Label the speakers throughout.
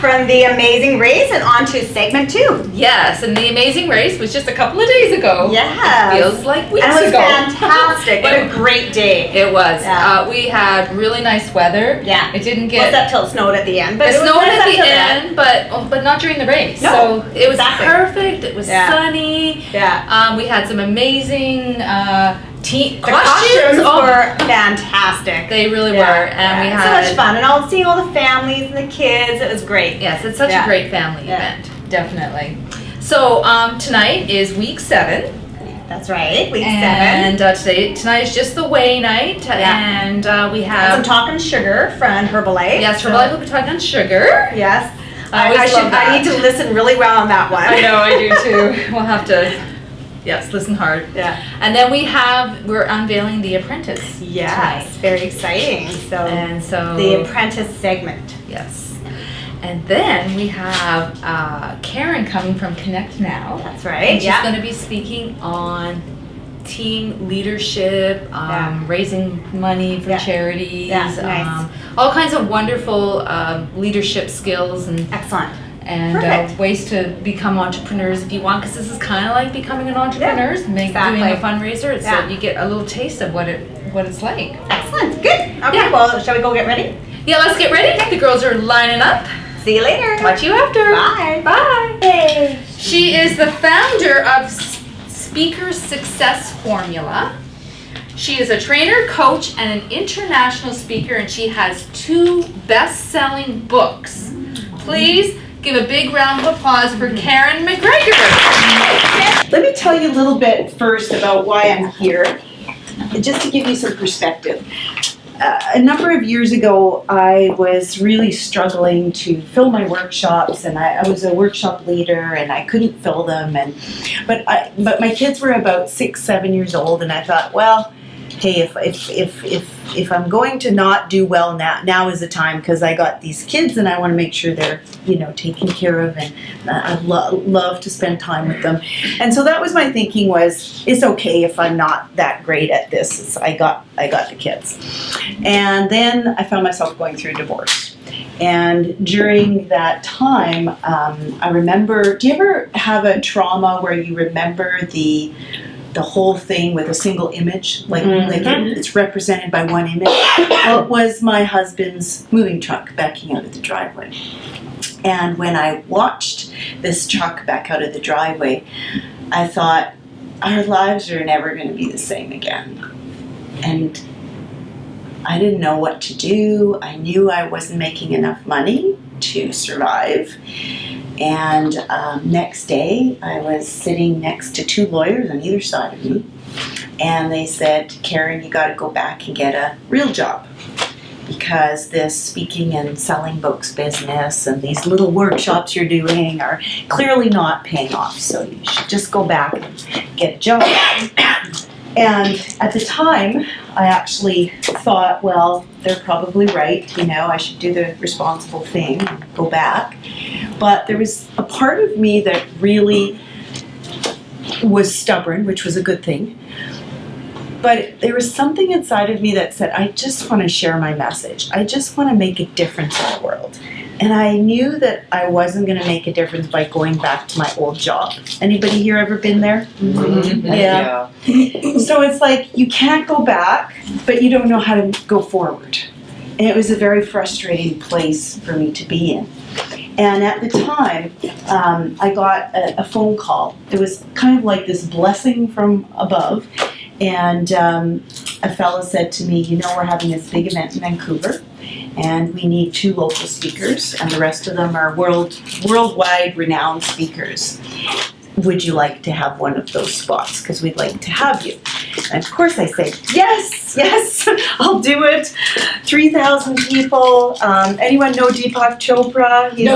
Speaker 1: from the Amazing Race and on to segment 2.
Speaker 2: Yes, and the Amazing Race was just a couple of days ago.
Speaker 1: Yes.
Speaker 2: It feels like weeks ago.
Speaker 1: And it was fantastic. What a great day.
Speaker 2: It was.
Speaker 1: Yeah.
Speaker 2: We had really nice weather.
Speaker 1: Yeah.
Speaker 2: It didn't get...
Speaker 1: Well, till it snowed at the end. But
Speaker 2: it snowed
Speaker 1: nice
Speaker 2: at the end, but not during the race.
Speaker 1: No,
Speaker 2: so it was
Speaker 1: exactly.
Speaker 2: perfect. It was sunny.
Speaker 1: Yeah.
Speaker 2: We had some amazing
Speaker 1: The
Speaker 2: costumes
Speaker 1: were fantastic.
Speaker 2: They really were, and we had
Speaker 1: so much fun, and seeing all the families and the kids. It was great.
Speaker 2: Yes, it's such a great family event, definitely. So tonight is week 7.
Speaker 1: That's right, week 7.
Speaker 2: And tonight is just the weigh night, and we have
Speaker 1: some talking sugar from Herbalife.
Speaker 2: Yes, Herbalife will be talking on sugar.
Speaker 1: Yes,
Speaker 2: I
Speaker 1: need to listen really well on that one.
Speaker 2: I know, I do too. We'll have to. Yes, listen hard.
Speaker 1: Yeah.
Speaker 2: And then we're unveiling the Apprentice.
Speaker 1: Yes,
Speaker 2: tonight.
Speaker 1: very exciting. So the Apprentice segment.
Speaker 2: Yes. And then we have Karen coming from Connect Now.
Speaker 1: That's right.
Speaker 2: And she's going to be speaking on team leadership, raising money for charities,
Speaker 1: nice.
Speaker 2: All kinds of wonderful leadership skills and
Speaker 1: excellent.
Speaker 2: And ways to become entrepreneurs if you want, because this is kind of like becoming an entrepreneur, doing a fundraiser. So you get a little taste of what it's like.
Speaker 1: Excellent. Good. Okay. Well, shall we go get ready?
Speaker 2: Yeah, let's get ready. The girls are lining up.
Speaker 1: See you later.
Speaker 2: Talk to you after.
Speaker 1: Bye.
Speaker 2: Bye.
Speaker 1: Hey.
Speaker 2: She is the founder of Speaker Success Formula. She is a trainer, coach, and an international speaker, and she has 2 best-selling books. Please give a big round of applause for Karen McGregor.
Speaker 3: Let me tell you a little bit first about why I'm here, just to give you some perspective. A number of years ago, I was really struggling to fill my workshops, and I was a workshop leader, and I couldn't fill them. But my kids were about 6, 7 years old, and I thought, well, hey, if I'm going to not do well now is the time, because I got these kids and I want to make sure they're taken care of, and I love to spend time with them. And so that was my thinking, was it's okay if I'm not that great at this. I got the kids. And then I found myself going through a divorce. And during that time, I remember, do you ever have a trauma where you remember the whole thing with a single image, like it's represented by one image? Well, it was my husband's moving truck backing out of the driveway. And when I watched this truck back out of the driveway, I thought, our lives are never going to be the same again. And I didn't know what to do. I knew I wasn't making enough money to survive. And next day, I was sitting next to 2 lawyers on either side of me. And they said, Karen, you got to go back and get a real job, because this speaking and selling books business and these little workshops you're doing are clearly not paying off. So you should just go back and get a job. And at the time, I actually thought, well, they're probably right. I should do the responsible thing and go back. But there was a part of me that really was stubborn, which was a good thing. But there was something inside of me that said, I just want to share my message. I just want to make a difference in the world. And I knew that I wasn't going to make a difference by going back to my old job. Anybody here ever been there? Mm-hmm. Yeah. So it's like, you can't go back, but you don't know how to go forward. And it was a very frustrating place for me to be in. And at the time, I got a phone call. It was kind of like this blessing from above. And a fellow said to me, we're having this big event in Vancouver, and we need 2 local speakers, and the rest of them are worldwide renowned speakers. Would you like to have one of those spots? Because we'd like to have you. And of course I said, yes, I'll do it. 3,000 people. Anyone know Deepak Chopra?
Speaker 2: No.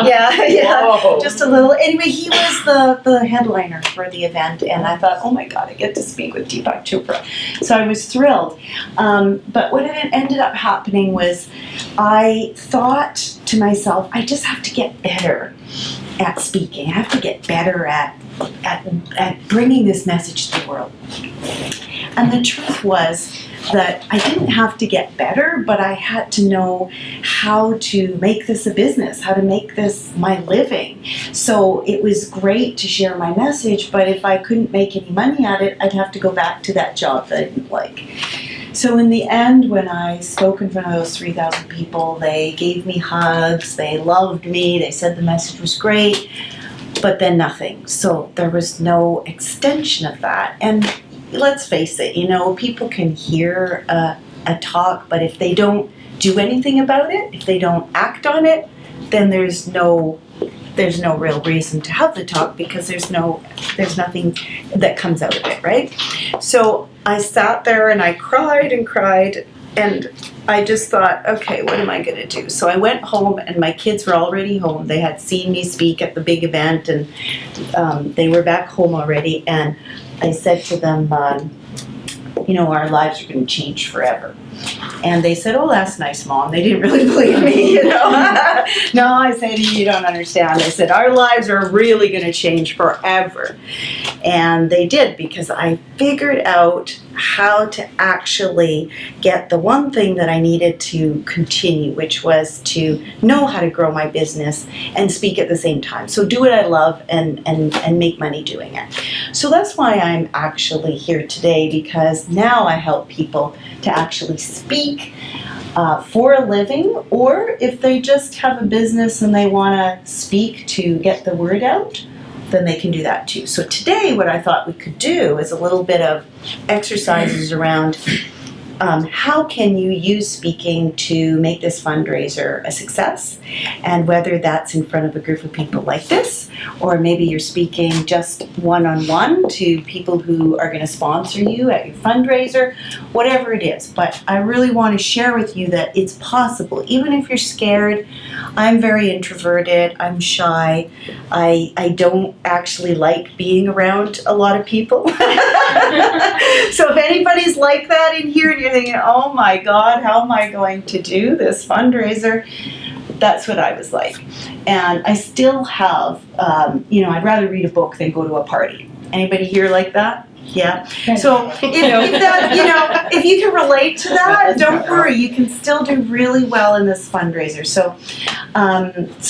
Speaker 3: Yeah.
Speaker 2: Whoa.
Speaker 3: Just a little. Anyway, he was the headliner for the event, and I thought, oh my God, I get to speak with Deepak Chopra. So I was thrilled. But what ended up happening was, I thought to myself, I just have to get better at speaking. I have to get better at bringing this message to the world. And the truth was, that I didn't have to get better, but I had to know how to make this a business, how to make this my living. So it was great to share my message, but if I couldn't make any money at it, I'd have to go back to that job that I didn't like. So in the end, when I spoke in front of those 3,000 people, they gave me hugs, they loved me, they said the message was great, but then nothing. So there was no extension of that. And let's face it, people can hear a talk, but if they don't do anything about it, if they don't act on it, then there's no real reason to have the talk, because there's nothing that comes out of it, right? So I sat there and I cried and cried, and I just thought, okay, what am I going to do? So I went home, and my kids were already home. They had seen me speak at the big event, and they were back home already, and I said to them, our lives are going to change forever. And they said, oh, that's nice, Mom. They didn't really believe me, No, I said, you don't understand. They said, our lives are really going to change forever. And they did, because I figured out how to actually get the one thing that I needed to continue, which was to know how to grow my business and speak at the same time. So do what I love and make money doing it. So that's why I'm actually here today, because now I help people to actually speak for a living, or if they just have a business and they want to speak to get the word out, then they can do that too. So today what I thought we could do is a little bit of exercises around how can you use speaking to make this fundraiser a success, and whether that's in front of a group of people like this, or maybe you're speaking just one-on-one to people who are going to sponsor you at your fundraiser, whatever it is. But I really want to share with you that it's possible, even if you're scared. I'm very introverted, I'm shy, I don't actually like being around a lot of people. So if anybody's like that in here and you're thinking, oh my God, how am I going to do this fundraiser? That's what I was like. And I still have, I'd rather read a book than go to a party. Anybody here like that? Yeah. So if you can relate to that, don't worry. You can still do really well in this fundraiser. So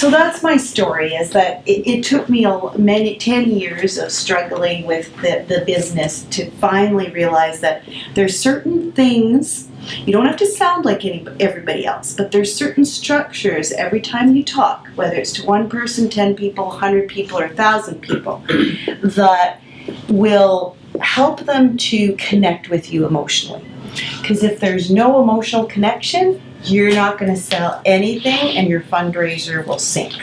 Speaker 3: that's my story. Is that it took me 10 years of struggling with the business to finally realize that there's certain things. You don't have to sound like everybody else, but there's certain structures every time you talk, whether it's to one person, 10 people, 100 people, or 1,000 people, that will help them to connect with you emotionally. Because if there's no emotional connection, you're not going to sell anything and your fundraiser will sink.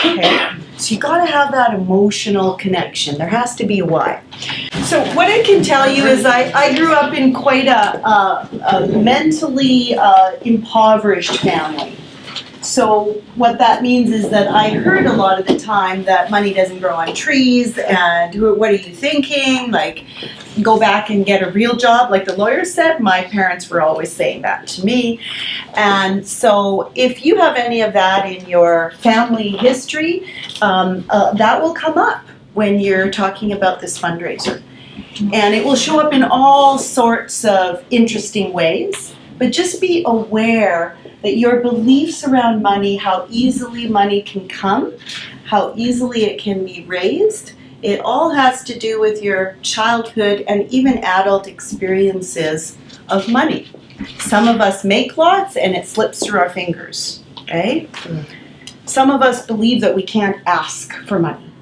Speaker 3: Okay? So you got to have that emotional connection. There has to be a why. So what I can tell you is I grew up in quite a mentally impoverished family. So what that means is that I heard a lot of the time that money doesn't grow on trees, and what are you thinking? Like, go back and get a real job, like the lawyer said. My parents were always saying that to me. And so if you have any of that in your family history, that will come up when you're talking about this fundraiser. And it will show up in all sorts of interesting ways, but just be aware that your beliefs around money, how easily money can come, how easily it can be raised, it all has to do with your childhood and even adult experiences of money. Some of us make lots and it slips through our fingers, okay? Some of us believe that we can't ask for money.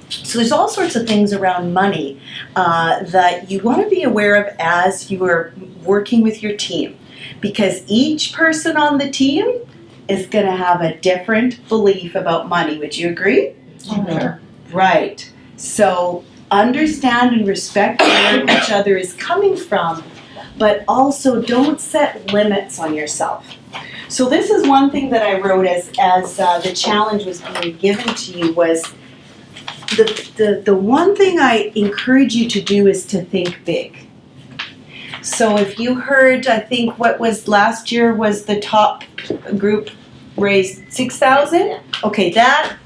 Speaker 3: So there's all sorts of things around money that you want to be aware of as you are working with your team. Because each person on the team is going to have a different belief about money. Would you agree?
Speaker 1: Mm-hmm.
Speaker 3: Right. So understand and respect where each other is coming from, but also don't set limits on yourself. So this is one thing that I wrote as the challenge was being given to you was the one thing I encourage you to do is to think big. So if you heard, I think what was last year was the top group raised 6,000. Okay, that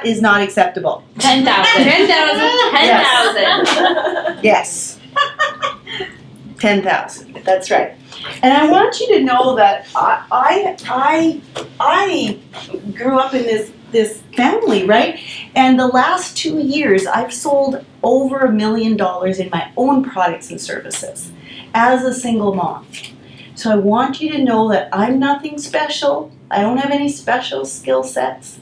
Speaker 3: is not acceptable.
Speaker 1: 10,000.
Speaker 2: 10,000.
Speaker 3: Yes. 10,000. That's right. And I want you to know that I grew up in this family, right? And the last 2 years, I've sold over $1 million in my own products and services as a single mom. So I want you to know that I'm nothing special. I don't have any special skill sets,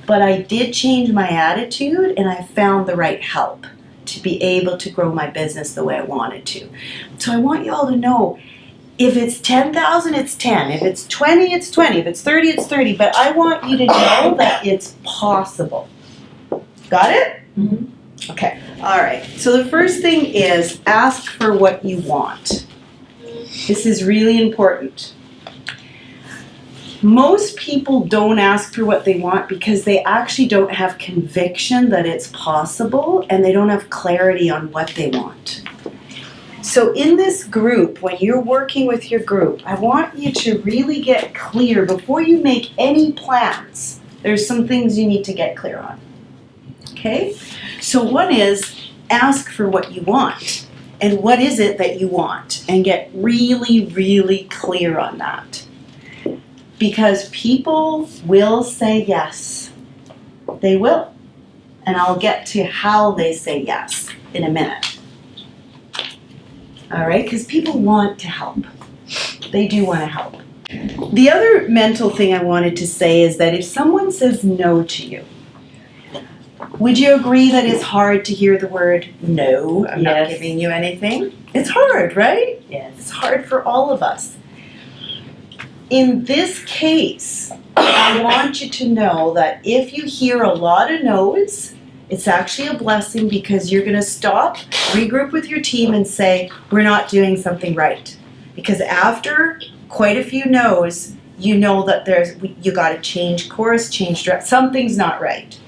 Speaker 3: but I did change my attitude and I found the right help to be able to grow my business the way I wanted to. So I want you all to know, if it's 10,000, it's 10. If it's 20, it's 20. If it's 30, it's 30. But I want you to know that it's possible. Got it?
Speaker 2: Mm-hmm.
Speaker 3: Okay. All right. So the first thing is ask for what you want. This is really important. Most people don't ask for what they want because they actually don't have conviction that it's possible and they don't have clarity on what they want. So in this group, when you're working with your group, I want you to really get clear before you make any plans. There's some things you need to get clear on. Okay? So one is ask for what you want. And what is it that you want? And get really, really clear on that. Because people will say yes. They will. And I'll get to how they say yes in a minute. All right? Because people want to help. They do want to help. The other mental thing I wanted to say is that if someone says no to you, would you agree that it's hard to hear the word no? I'm not giving you anything. It's hard, right?
Speaker 1: Yes.
Speaker 3: It's hard for all of us. In this case, I want you to know that if you hear a lot of no's, it's actually a blessing because you're going to stop, regroup with your team and say, we're not doing something right. Because after quite a few no's, you know that you got to change course, change direction. Something's not right.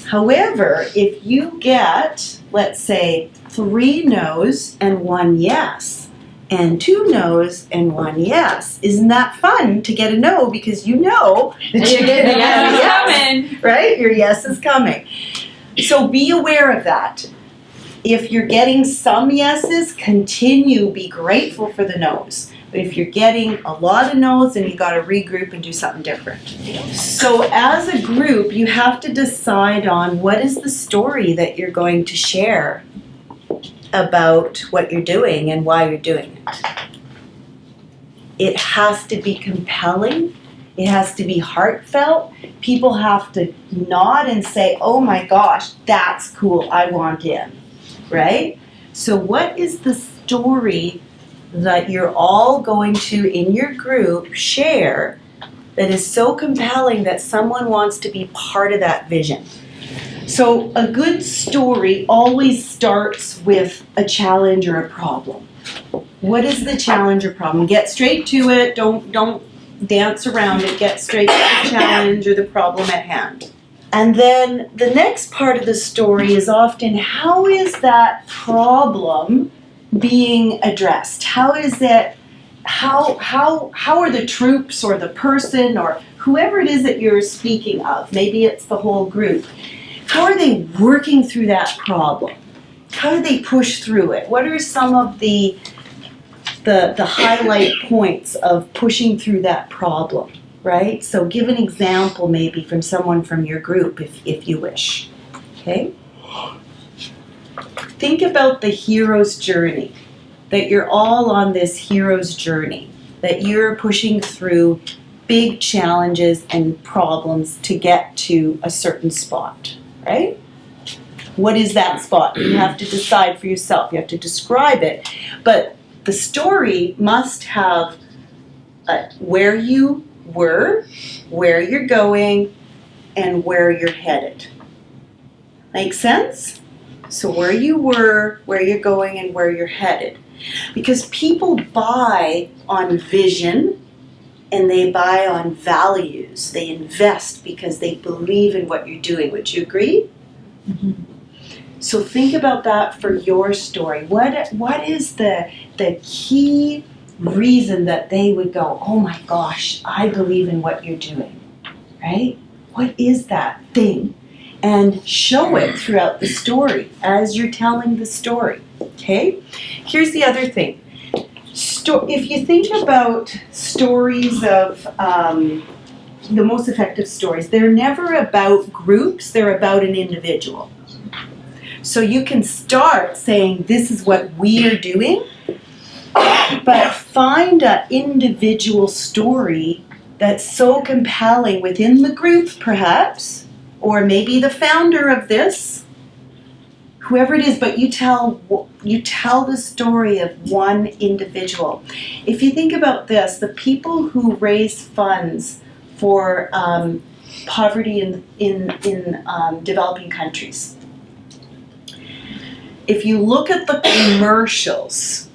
Speaker 3: However, if you get, let's say, 3 no's and 1 yes, and 2 no's and 1 yes, isn't that fun to get a no because you know that you're getting a yes, right? Your yes is coming. So be aware of that. If you're getting some yeses, be grateful for the no's. But if you're getting a lot of no's, then you got to regroup and do something different. So as a group, you have to decide on what is the story that you're going to share about what you're doing and why you're doing it. It has to be compelling. It has to be heartfelt. People have to nod and say, oh my gosh, that's cool, I want in, right? So what is the story that you're all going to, in your group, share that is so compelling that someone wants to be part of that vision? So a good story always starts with a challenge or a problem. What is the challenge or problem? Get straight to it. Don't dance around it. Get straight to the challenge or the problem at hand. And then the next part of the story is often, how is that problem being addressed? How is it, how are the troops or the person or whoever it is that you're speaking of, maybe it's the whole group, how are they working through that problem? How do they push through it? What are some of the highlight points of pushing through that problem, right? So give an example maybe from someone from your group if you wish, okay? Think about the hero's journey, that you're all on this hero's journey, that you're pushing through big challenges and problems to get to a certain spot, right? What is that spot? You have to decide for yourself. You have to describe it. But the story must have where you were, where you're going, and where you're headed. Make sense? So where you were, where you're going, and where you're headed. Because people buy on vision and they buy on values. They invest because they believe in what you're doing. Would you agree? Mm-hmm. So think about that for your story. What is the key reason that they would go, oh my gosh, I believe in what you're doing, right? What is that thing? And show it throughout the story as you're telling the story. Okay? Here's the other thing. If you think about stories of the most effective stories, they're never about groups, they're about an individual. So you can start saying, this is what we are doing, but find an individual story that's so compelling within the group, perhaps, or maybe the founder of this, whoever it is, but you tell the story of one individual. If you think about this, the people who raise funds for poverty in developing countries, if you look at the commercials,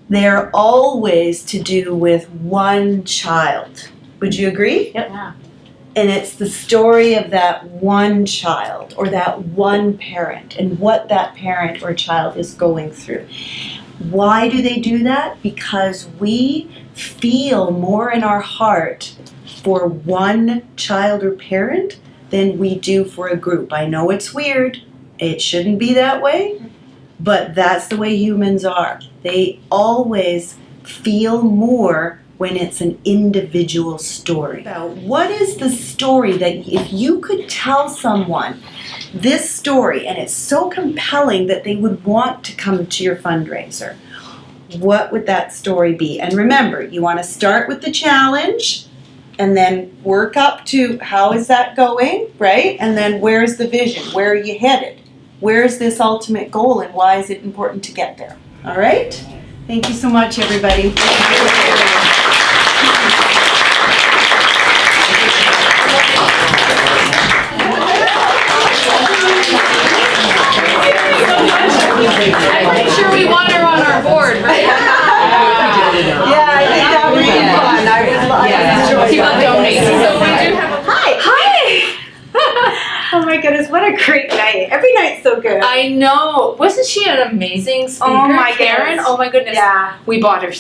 Speaker 3: they're always to do with one child. Would you agree?
Speaker 1: Yep. Yeah.
Speaker 3: And it's the story of that one child or that one parent and what that parent or child is going through. Why do they do that? Because we feel more in our heart for one child or parent than we do for a group. I know it's weird. It shouldn't be that way, but that's the way humans are. They always feel more when it's an individual story. What is the story that if you could tell someone this story and it's so compelling that they would want to come to your fundraiser, what would that story be? And remember, you want to start with the challenge and then work up to how is that going, right? And then where's the vision? Where are you headed? Where's this ultimate goal and why is it important to get there? All right? Thank you so much, everybody.
Speaker 2: I'm sure we want her on our board, right?
Speaker 3: Yeah, I think that would be fun. I would
Speaker 2: People donate. So we do have a
Speaker 1: Hi! Oh my goodness, what a great night. Every night's so good.
Speaker 2: I know. Wasn't she an amazing speaker,
Speaker 1: Oh my
Speaker 2: Karen?
Speaker 1: goodness.
Speaker 2: Oh my goodness.
Speaker 1: Yeah.
Speaker 2: We bought her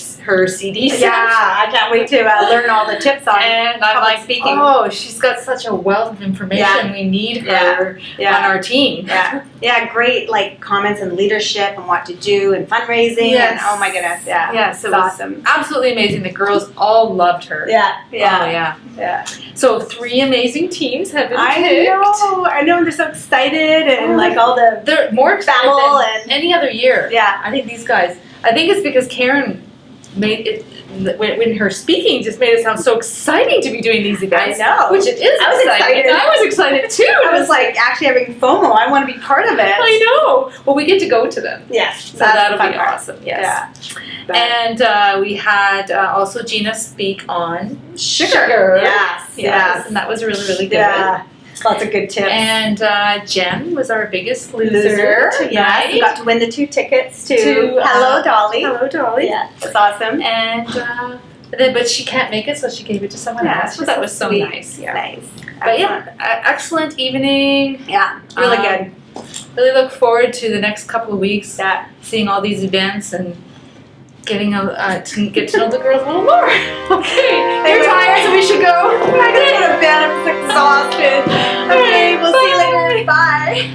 Speaker 2: CD set.
Speaker 1: Yeah, I can't wait to learn all the tips on
Speaker 2: And I'm
Speaker 1: public
Speaker 2: like,
Speaker 1: speaking.
Speaker 2: oh, she's got such a wealth of information.
Speaker 1: Yeah.
Speaker 2: We need her
Speaker 1: Yeah.
Speaker 2: on our team.
Speaker 1: Yeah, great like comments and leadership and what to do and fundraising.
Speaker 2: Yes.
Speaker 1: And oh my goodness, yeah.
Speaker 2: Yes, it
Speaker 1: It's
Speaker 2: was
Speaker 1: awesome.
Speaker 2: absolutely amazing. The girls all loved her.
Speaker 1: Yeah,
Speaker 2: Oh, yeah.
Speaker 1: yeah.
Speaker 2: So 3 amazing teams have been
Speaker 1: I
Speaker 2: picked.
Speaker 1: know, they're so excited and like all the
Speaker 2: They're more excited
Speaker 1: babble
Speaker 2: than
Speaker 1: and
Speaker 2: any other year.
Speaker 1: yeah.
Speaker 2: I think these guys, I think it's because Karen made it, when her speaking just made it sound so exciting to be doing these events.
Speaker 1: I know.
Speaker 2: Which it is
Speaker 1: I was
Speaker 2: exciting.
Speaker 1: excited.
Speaker 2: And I was excited too.
Speaker 1: I was like actually having FOMO. I want to be part of it.
Speaker 2: I know. Well, we get to go to them.
Speaker 1: Yes.
Speaker 2: So
Speaker 1: that's the
Speaker 2: that'll
Speaker 1: fun
Speaker 2: be
Speaker 1: part.
Speaker 2: awesome. Yes.
Speaker 1: Yeah. But-
Speaker 2: And we had also Gina speak on sugar.
Speaker 1: Yes.
Speaker 2: Yes. And that was really, really good.
Speaker 1: Yeah. Lots of good tips.
Speaker 2: And Jen was our biggest loser
Speaker 1: Yes.
Speaker 2: tonight.
Speaker 1: We got to win the 2 tickets to
Speaker 2: To,
Speaker 1: Hello Dolly.
Speaker 2: Hello, Dolly.
Speaker 1: Yeah. That's awesome.
Speaker 2: And but she can't make it, so she gave it to someone
Speaker 1: Yeah,
Speaker 2: else. So that was so
Speaker 1: sweet.
Speaker 2: nice. Yeah.
Speaker 1: Nice.
Speaker 2: But yeah, excellent evening.
Speaker 1: Yeah. Really
Speaker 2: Um,
Speaker 1: good.
Speaker 2: Really look forward to the next couple of weeks.
Speaker 1: Yeah.
Speaker 2: Seeing all these events and getting to get to know the girls a little more. Okay, you're tired, so we should go.
Speaker 1: I gotta go to bed. I'm exhausted. Okay, we'll see you later. Bye.